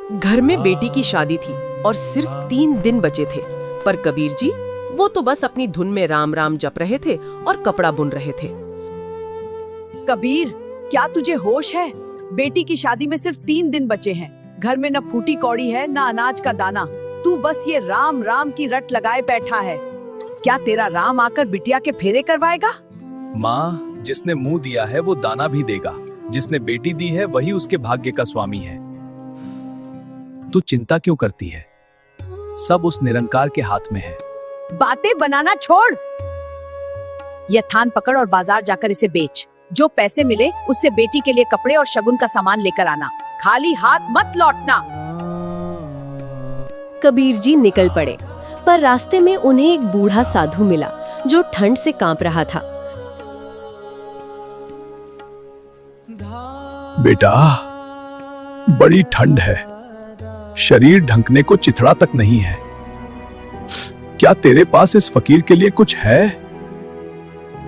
घर में बेटी की शादी थी और सिर्फ 3 दिन बचे थे, पर कबीर जी वो तो बस अपनी धुन में राम राम जप रहे थे और कपड़ा बुन रहे थे। कबीर, क्या तुझे होश है? बेटी की शादी में सिर्फ 3 दिन बचे हैं। घर में न फूटी कौड़ी है न अनाज का दाना। तू बस ये राम राम की रट लगाए बैठा है। क्या तेरा राम आकर बिटिया के फेरे करवाएगा? माँ, जिसने मुंह दिया है वो दाना भी देगा। जिसने बेटी दी है वही उसके भाग्य का स्वामी है। तू चिंता क्यों करती है? सब उस निरंकार के हाथ में है। बातें बनाना छोड़। यह थान पकड़ और बाजार जाकर इसे बेच। जो पैसे मिले उससे बेटी के लिए कपड़े और शगुन का सामान लेकर आना। खाली हाथ मत लौटना। कबीर जी निकल पड़े, पर रास्ते में उन्हें एक बूढ़ा साधु मिला जो ठंड से कांप रहा था। बेटा, बड़ी ठंड है, शरीर ढकने को चिथड़ा तक नहीं है। क्या तेरे पास इस फकीर के लिए कुछ है?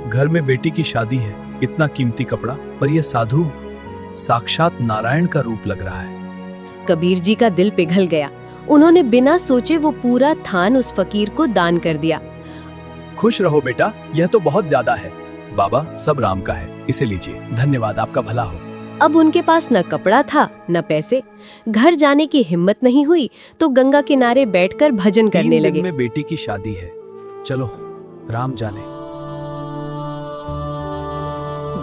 घर में बेटी की शादी है, इतना कीमती कपड़ा, पर यह साधु साक्षात नारायण का रूप लग रहा है। कबीर जी का दिल पिघल गया। उन्होंने बिना सोचे वो पूरा थान उस फकीर को दान कर दिया। खुश रहो बेटा, यह तो बहुत ज्यादा है। बाबा, सब राम का है, इसे लीजिए। धन्यवाद, आपका भला हो। अब उनके पास न कपड़ा था न पैसे। घर जाने की हिम्मत नहीं हुई तो गंगा किनारे बैठकर भजन करने 3 दिन लगे। में बेटी की शादी है, चलो राम जाने।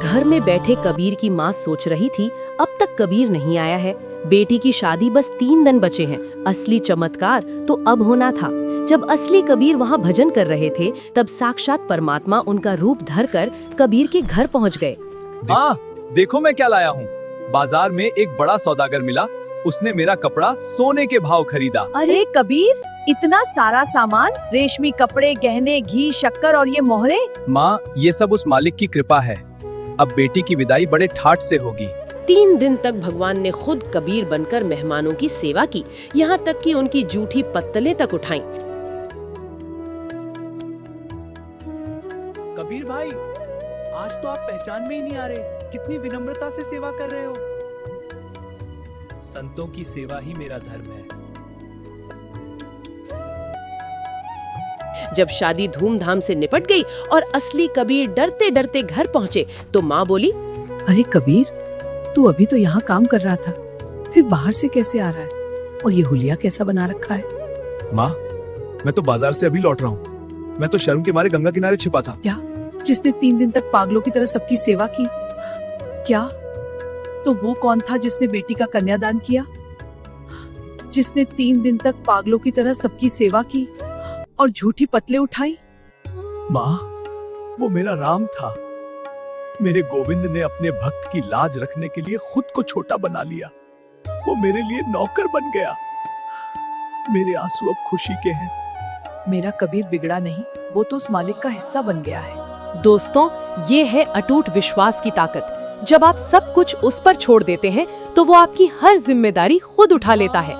घर में बैठे कबीर की माँ सोच रही थी, अब तक कबीर नहीं आया है। बेटी की शादी बस 3 दिन बचे हैं। असली चमत्कार तो अब होना था। जब असली कबीर वहाँ भजन कर रहे थे, तब साक्षात परमात्मा उनका रूप धरकर कबीर के घर पहुँच गए। हाँ, देखो मैं क्या लाया हूँ। बाजार में एक बड़ा सौदागर मिला, उसने मेरा कपड़ा सोने के भाव खरीदा। अरे कबीर, इतना सारा सामान, रेशमी कपड़े, गहने, घी, शक्कर और ये मोहरे। माँ, ये सब उस मालिक की कृपा है। अब बेटी की विदाई बड़े ठाठ से होगी। 3 दिन तक भगवान ने खुद कबीर बनकर मेहमानों की सेवा की, यहाँ तक कि उनकी जूठी पत्तलें तक उठाई। कबीर भाई, आज तो आप पहचान में ही नहीं आ रहे। कितनी विनम्रता से सेवा कर रहे हो। संतों की सेवा ही मेरा धर्म है। जब शादी धूमधाम से निपट गई और असली कबीर डरते डरते घर पहुँचे तो माँ बोली, अरे कबीर, तू अभी तो यहाँ काम कर रहा था, फिर बाहर से कैसे आ रहा है? और ये हुलिया कैसा बना रखा है? माँ, मैं तो बाजार से अभी लौट रहा हूँ। मैं तो शर्म के मारे गंगा किनारे छिपा था। क्या? जिसने 3 दिन तक पागलों की तरह सबकी सेवा की? क्या? तो वो कौन था जिसने बेटी का कन्यादान किया? जिसने 3 दिन तक पागलों की तरह सबकी सेवा की और झूठी पतले उठाई? माँ, वो मेरा राम था। मेरे गोविंद ने अपने भक्त की लाज रखने के लिए खुद को छोटा बना लिया। वो मेरे लिए नौकर बन गया। मेरे आंसू अब खुशी के हैं। मेरा कबीर बिगड़ा नहीं, वो तो उस मालिक का हिस्सा बन गया है। दोस्तों, ये है अटूट विश्वास की ताकत। जब आप सब कुछ उस पर छोड़ देते हैं तो वो आपकी हर जिम्मेदारी खुद उठा लेता है।